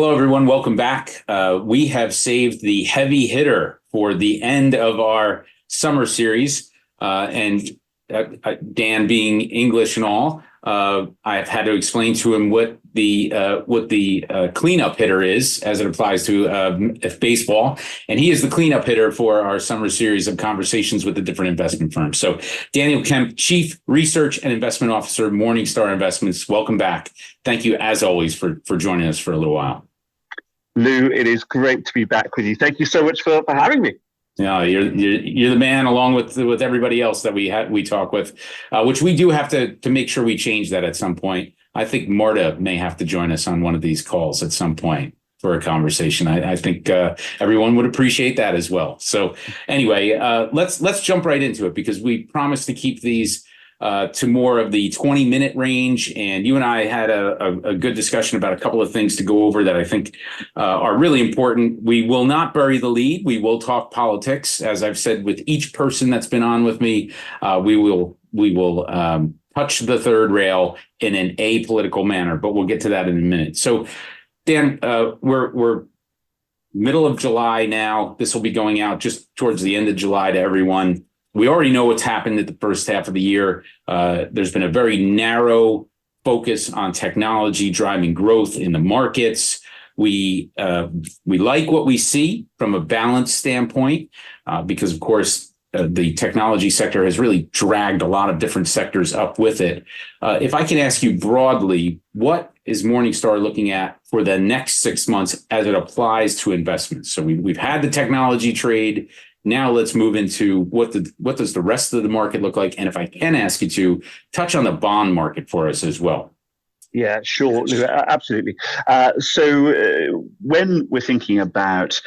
Hello, everyone. Welcome back. We have saved the heavy hitter for the end of our summer series. And Dan being English and all, I've had to explain to him what the cleanup hitter is as it applies to baseball. And he is the cleanup hitter for our summer series of conversations with the different investment firms. So Daniel Kemp, Chief Research and Investment Officer, Morningstar Investments. Welcome back. Thank you, as always, for joining us for a little while. Lou, it is great to be back with you. Thank you so much for having me. Yeah, you're the man, along with everybody else that we talk with, which we do have to make sure we change that at some point. I think Marta may have to join us on one of these calls at some point for a conversation. I think everyone would appreciate that as well. So anyway, let's jump right into it, because we promised to keep these to more of the 20-minute range. And you and I had a good discussion about a couple of things to go over that I think are really important. We will not bury the lead. We will talk politics. As I've said with each person that's been on with me, we will touch the third rail in an apolitical manner, but we'll get to that in a minute. So Dan, we're middle of July now. This will be going out just towards the end of July to everyone. We already know what's happened at the first half of the year. There's been a very narrow focus on technology driving growth in the markets. We like what we see from a balance standpoint, because, of course, the technology sector has really dragged a lot of different sectors up with it. If I can ask you broadly, what is Morningstar looking at for the next 6 months as it applies to investments? So we've had the technology trade. Now let's move into what does the rest of the market look like? And if I can ask you to touch on the bond market for us as well. Yeah, sure, absolutely. So when we're thinking about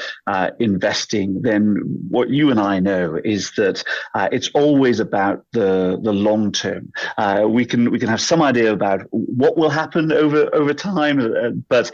investing, then what you and I know is that it's always about the long term. We can have some idea about what will happen over time, but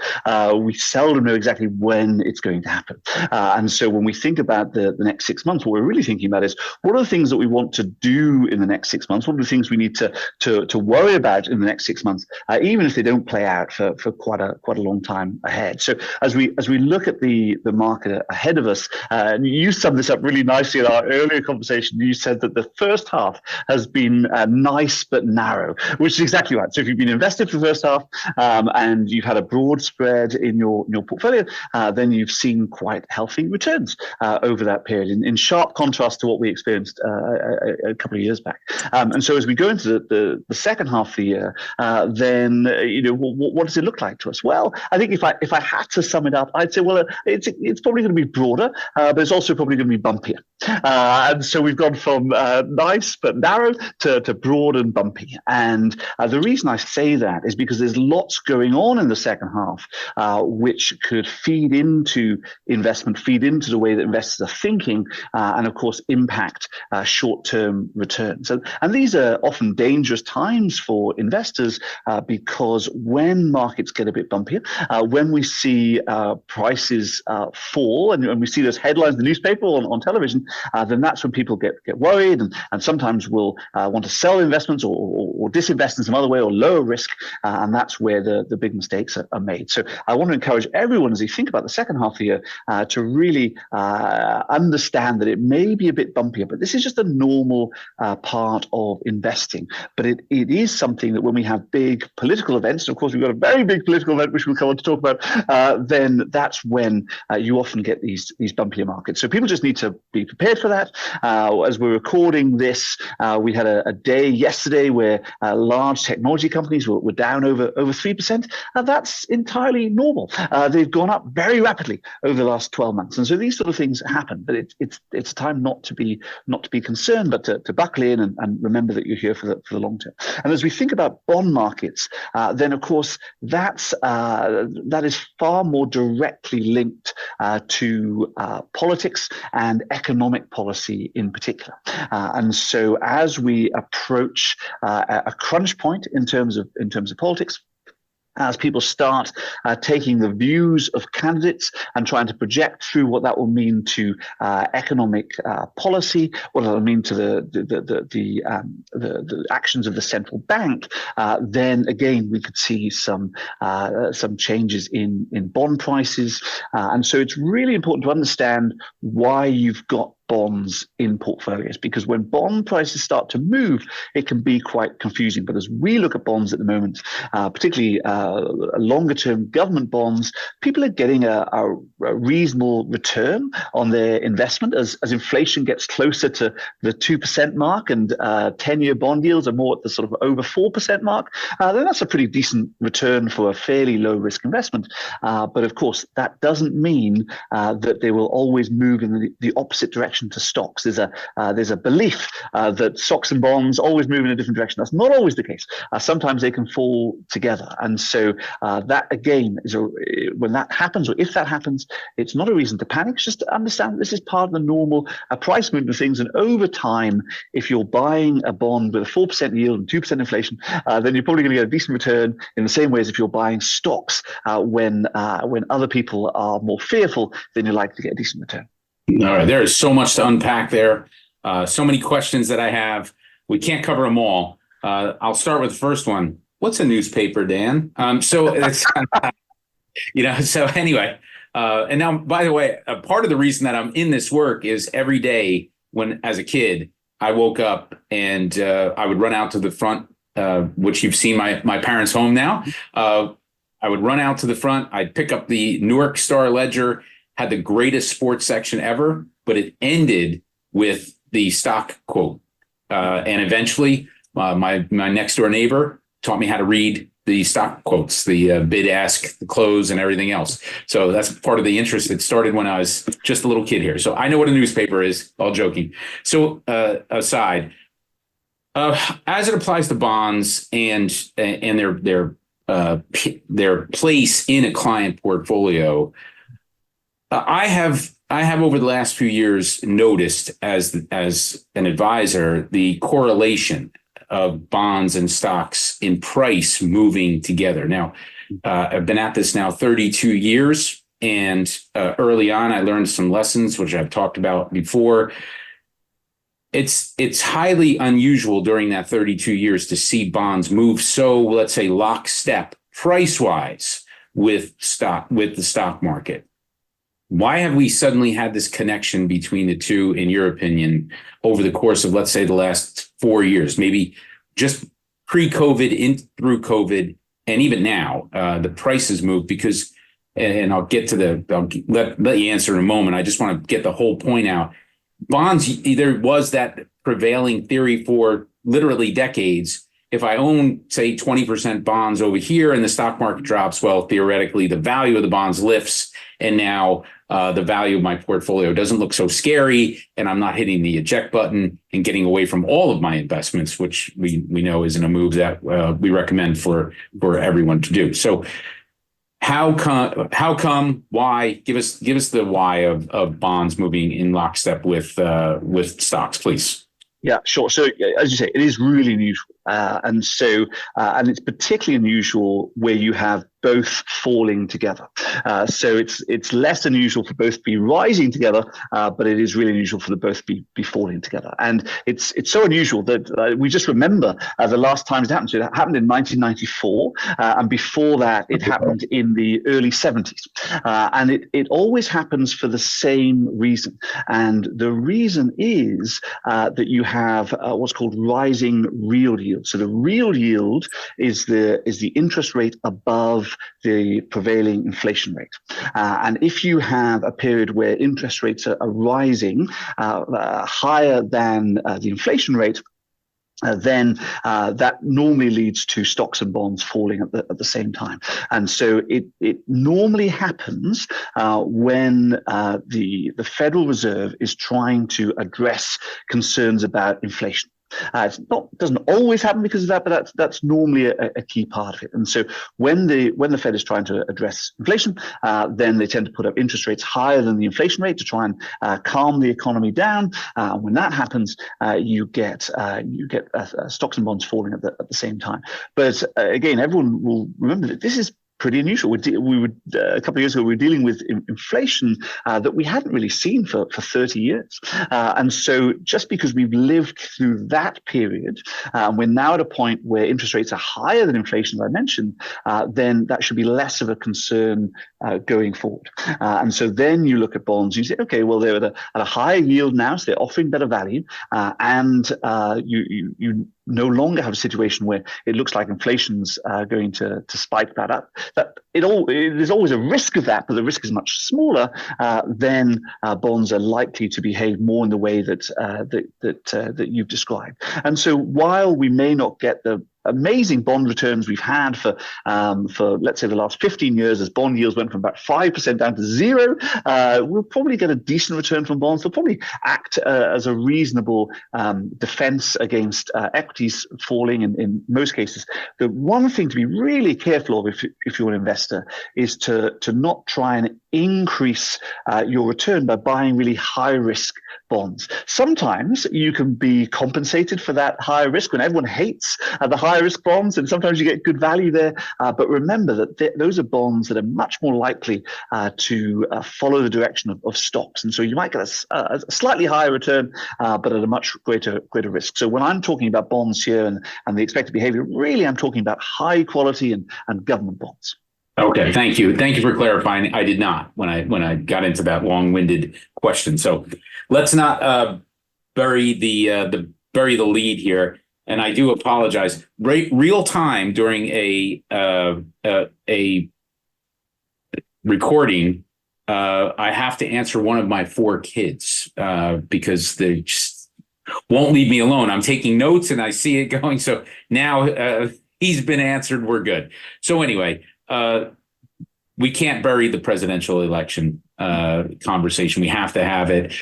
we seldom know exactly when it's going to happen. And so when we think about the next 6 months, what we're really thinking about is what are the things that we want to do in the next 6 months? What are the things we need to worry about in the next 6 months? Even if they don't play out for quite a long time ahead. So as we look at the market ahead of us, you summed this up really nicely in our earlier conversation. You said that the first half has been nice but narrow, which is exactly right. So if you've been invested for the first half and you've had a broad spread in your portfolio, then you've seen quite healthy returns over that period, in sharp contrast to what we experienced a couple of years back. And so as we go into the second half of the year, then what does it look like to us? Well, I think if I had to sum it up, I'd say, well, it's probably going to be broader, but it's also probably going to be bumpier. And so we've gone from nice but narrow to broad and bumpy. And the reason I say that is because there's lots going on in the second half, which could feed into investment, feed into the way that investors are thinking, and of course impact short-term returns. And these are often dangerous times for investors because when markets get a bit bumpier, when we see prices fall, and we see those headlines in the newspaper on television, then that's when people get worried and sometimes will want to sell investments or disinvest in some other way or lower risk, and that's where the big mistakes are made. So I want to encourage everyone, as you think about the second half of the year, to really understand that it may be a bit bumpier, but this is just a normal part of investing. But it is something that when we have big political events, and of course we've got a very big political event which we'll come on to talk about, then that's when you often get these bumpier markets. So people just need to be prepared for that. As we're recording this, we had a day yesterday where large technology companies were down over 3%. That's entirely normal. They've gone up very rapidly over the last 12 months, and so these sort of things happen. But it's a time not to be concerned, but to buckle in and remember that you're here for the long term. And as we think about bond markets, then of course that is far more directly linked to politics and economic policy in particular. And so as we approach a crunch point in terms of politics, as people start taking the views of candidates and trying to project through what that will mean to economic policy, what it will mean to the actions of the central bank, then again we could see some changes in bond prices, and so it's really important to understand why you've got bonds in portfolios, because when bond prices start to move, it can be quite confusing. But as we look at bonds at the moment, particularly longer term government bonds, people are getting a reasonable return on their investment as inflation gets closer to the 2% mark and 10-year bond yields are more at the sort of over 4% mark. Then that's a pretty decent return for a fairly low risk investment. But of course, that doesn't mean that they will always move in the opposite direction to stocks. There's a belief that stocks and bonds always move in a different direction. That's not always the case. Sometimes they can fall together, and so that again is when that happens, or if that happens, it's not a reason to panic. It's just to understand that this is part of the normal price movement of things. And over time, if you're buying a bond with a 4% yield and 2% inflation, then you're probably going to get a decent return in the same way as if you're buying stocks when other people are more fearful, then you're likely to get a decent return. All right, there is so much to unpack there. So many questions that I have. We can't cover them all. I'll start with the first one. What's a newspaper, Dan? So it's, so anyway, and now, by the way, part of the reason that I'm in this work is every day when, as a kid, I woke up and I would run out to the front, which you've seen my parents' home now. I would run out to the front. I'd pick up the Newark Star Ledger, had the greatest sports section ever, but it ended with the stock quote. And eventually, my next door neighbor taught me how to read the stock quotes, the bid, ask, the close, and everything else. So that's part of the interest that started when I was just a little kid here. So I know what a newspaper is, all joking. So aside, as it applies to bonds and their place in a client portfolio, I have over the last few years noticed as an advisor the correlation of bonds and stocks in price moving together. Now, I've been at this now 32 years, and early on I learned some lessons which I've talked about before. It's highly unusual during that 32 years to see bonds move so, let's say, lockstep price-wise with the stock market. Why have we suddenly had this connection between the two, in your opinion, over the course of, let's say, the last 4 years, maybe just pre-COVID, in through COVID, and even now, the prices move because, and I'll let you answer in a moment. I just want to get the whole point out. Bonds, there was that prevailing theory for literally decades. If I own, say, 20% bonds over here and the stock market drops, well, theoretically, the value of the bonds lifts. And now the value of my portfolio doesn't look so scary, and I'm not hitting the eject button and getting away from all of my investments, which we know isn't a move that we recommend for everyone to do. So how come, why? Give us the why of bonds moving in lockstep with stocks, please. Yeah, sure. So as you say, it is really unusual. And it's particularly unusual where you have both falling together. So it's less unusual for both to be rising together, but it is really unusual for the both be falling together. And it's so unusual that we just remember the last time it happened. So it happened in 1994, and before that, it happened in the early 70s. And it always happens for the same reason. And the reason is that you have what's called rising real yield. So the real yield is the interest rate above the prevailing inflation rate. And if you have a period where interest rates are rising higher than the inflation rate, then that normally leads to stocks and bonds falling at the same time. And so it normally happens when the Federal Reserve is trying to address concerns about inflation. Doesn't always happen because of that, but that's normally a key part of it. And so when the Fed is trying to address inflation, then they tend to put up interest rates higher than the inflation rate to try and calm the economy down. When that happens, you get stocks and bonds falling at the same time. But again, everyone will remember that this is pretty unusual. We would a couple of years ago, we were dealing with inflation that we hadn't really seen for 30 years. And so just because we've lived through that period, we're now at a point where interest rates are higher than inflation, as I mentioned, then that should be less of a concern going forward. And so then you look at bonds, you say, okay, well, they're at a higher yield now, so they're offering better value, and you no longer have a situation where it looks like inflation's going to spike that up. There's always a risk of that, but the risk is much smaller. Then bonds are likely to behave more in the way that you've described. And so while we may not get the amazing bond returns we've had for let's say the last 15 years, as bond yields went from about 5% down to 0, we'll probably get a decent return from bonds. They'll probably act as a reasonable defense against equities falling in most cases. The one thing to be really careful of if you're an investor is to not try and increase your return by buying really high risk bonds. Sometimes you can be compensated for that high risk when everyone hates the high risk bonds, and sometimes you get good value there. But remember that those are bonds that are much more likely to follow the direction of stocks. And so you might get a slightly higher return, but at a much greater risk. So when I'm talking about bonds here and the expected behavior, really I'm talking about high quality and government bonds. Okay, thank you. Thank you for clarifying. I did not when I got into that long-winded question. So let's not bury the lead here. And I do apologize. Real time during a recording, I have to answer one of my 4 kids because they just won't leave me alone. I'm taking notes and I see it going. So now he's been answered. We're good. So anyway. We can't bury the presidential election conversation. We have to have it,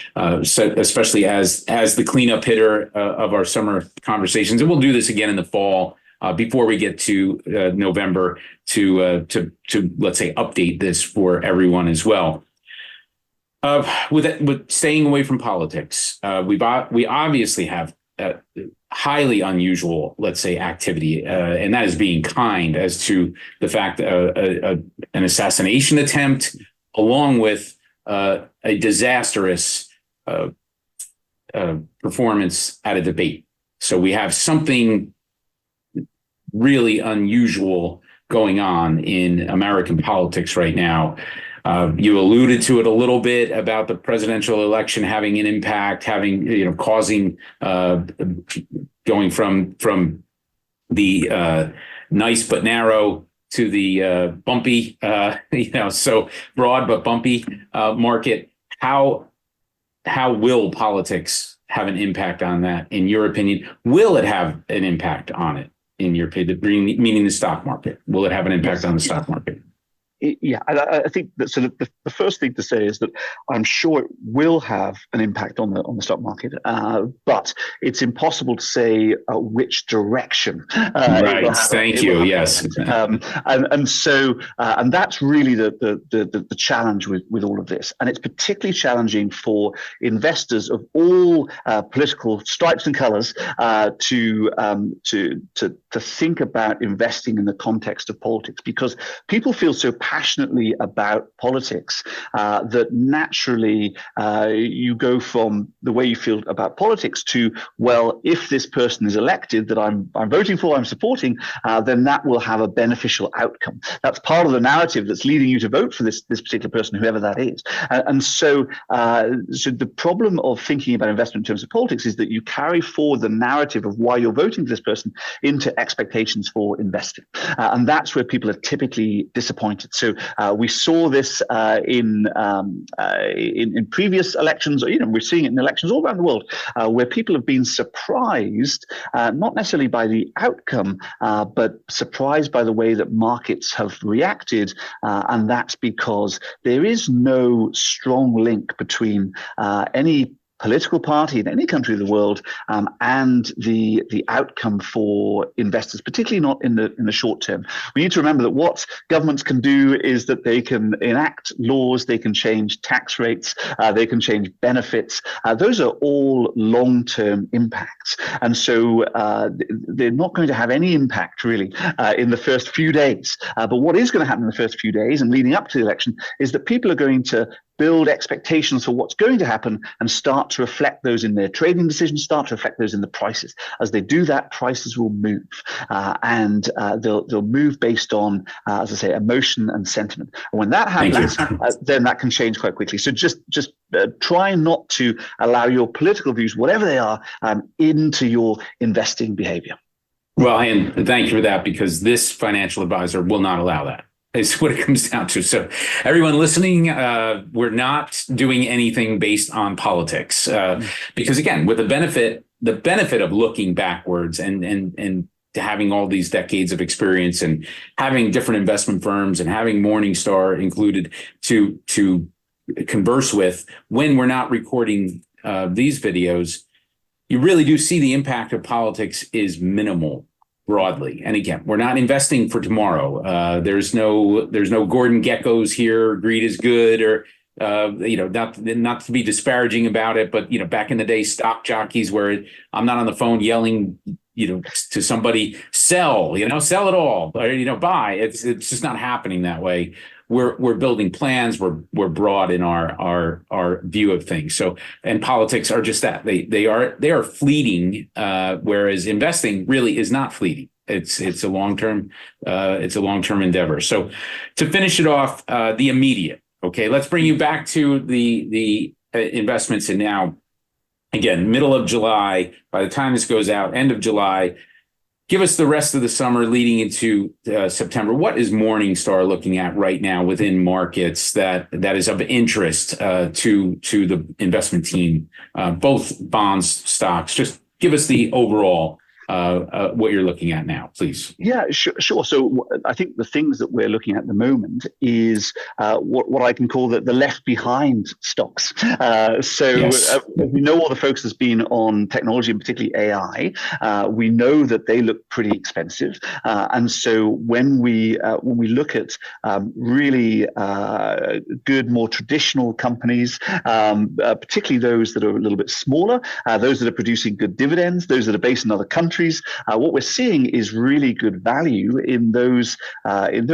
so especially as the cleanup hitter of our summer conversations. And we'll do this again in the fall before we get to November to let's say update this for everyone as well. With staying away from politics, we obviously have highly unusual, let's say, activity, and that is being kind as to the fact an assassination attempt, along with a disastrous performance at a debate. So we have something really unusual going on in American politics right now. You alluded to it a little bit about the presidential election having an impact, causing going from the nice but narrow to the bumpy, so broad but bumpy market. How will politics have an impact on that, in your opinion? Will it have an impact on it, in your opinion, meaning the stock market? Will it have an impact on the stock market? Yeah, I think that sort of the first thing to say is that I'm sure it will have an impact on the stock market, but it's impossible to say which direction. Right. Thank you. Yes. And that's really the challenge with all of this, and it's particularly challenging for investors of all political stripes and colours to think about investing in the context of politics, because people feel so passionately about politics that naturally you go from the way you feel about politics to, well, if this person is elected that I'm voting for, I'm supporting, then that will have a beneficial outcome. That's part of the narrative that's leading you to vote for this particular person, whoever that is. So the problem of thinking about investment in terms of politics is that you carry forward the narrative of why you're voting for this person into expectations for investing, and that's where people are typically disappointed. So we saw this in previous elections. We're seeing it in elections all around the world, where people have been surprised, not necessarily by the outcome, but surprised by the way that markets have reacted, and that's because there is no strong link between any political party in any country of the world, and the outcome for investors, particularly not in the short term. We need to remember that what governments can do is that they can enact laws, they can change tax rates, they can change benefits. Those are all long-term impacts, and so they're not going to have any impact really in the first few days. But what is going to happen in the first few days and leading up to the election is that people are going to build expectations for what's going to happen and start to reflect those in their trading decisions, start to reflect those in the prices. As they do that, prices will move, and they'll move based on, as I say, emotion and sentiment. And when that happens, then that can change quite quickly. So just try not to allow your political views, whatever they are, into your investing behavior. Well, and thank you for that, because this financial advisor will not allow that. Is what it comes down to. So everyone listening, we're not doing anything based on politics, because again, with the benefit of looking backwards and having all these decades of experience and having different investment firms and having Morningstar included to converse with when we're not recording these videos, you really do see the impact of politics is minimal. Broadly. And again, we're not investing for tomorrow. There's no Gordon Geckos here. Greed is good, or not to be disparaging about it, but back in the day, stock jockeys where I'm not on the phone yelling, to somebody, sell it all, or buy. It's just not happening that way. We're building plans. We're broad in our view of things. So, and politics are just that. They are fleeting, whereas investing really is not fleeting. It's a long-term endeavor. So to finish it off, the immediate. Okay, let's bring you back to the investments. And now, again, middle of July. By the time this goes out, end of July. Give us the rest of the summer leading into September. What is Morningstar looking at right now within markets that is of interest to the investment team, both bonds, stocks? Just give us the overall what you're looking at now, please. Yeah, sure. So I think the things that we're looking at the moment is what I can call the left behind stocks. Yes. We know all the focus has been on technology, and particularly AI. We know that they look pretty expensive, and so when we look at really good, more traditional companies, particularly those that are a little bit smaller, those that are producing good dividends, those that are based in other countries. What we're seeing is really good value in those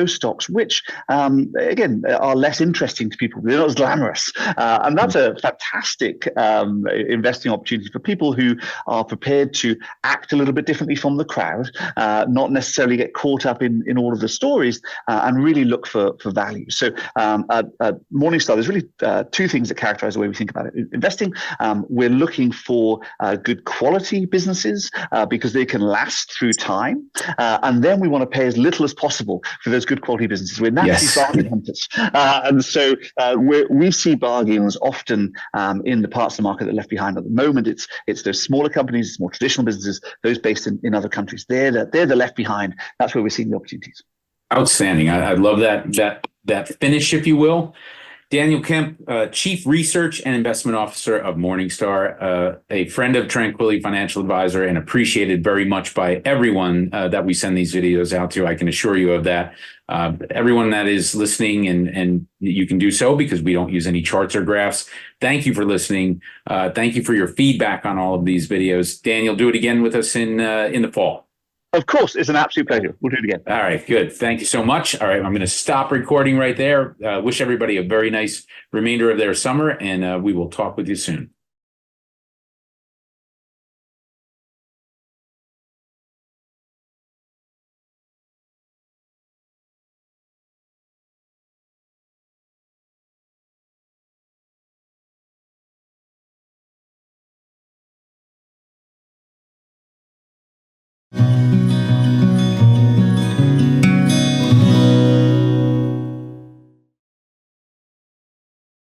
stocks, which again are less interesting to people. They're not as glamorous, and that's a fantastic investing opportunity for people who are prepared to act a little bit differently from the crowd, not necessarily get caught up in all of the stories, and really look for value. So at Morningstar, there's really two things that characterize the way we think about it. Investing, we're looking for good quality businesses because they can last through time, and then we want to pay as little as possible for those good quality businesses. We're naturally bargain hunters, and so we see bargains often in the parts of the market that are left behind at the moment. It's those smaller companies, it's more traditional businesses, those based in other countries. They're the left behind. That's where we're seeing the opportunities. Outstanding. I love that finish, if you will. Daniel Kemp, Chief Research and Investment Officer of Morningstar, a friend of Tranquilli Financial Advisor, and appreciated very much by everyone that we send these videos out to. I can assure you of that. Everyone that is listening, and you can do so because we don't use any charts or graphs. Thank you for listening. Thank you for your feedback on all of these videos. Daniel, do it again with us in the fall. Of course, it's an absolute pleasure. We'll do it again. All right, good. Thank you so much. All right, I'm going to stop recording right there. Wish everybody a very nice remainder of their summer, and we will talk with you soon.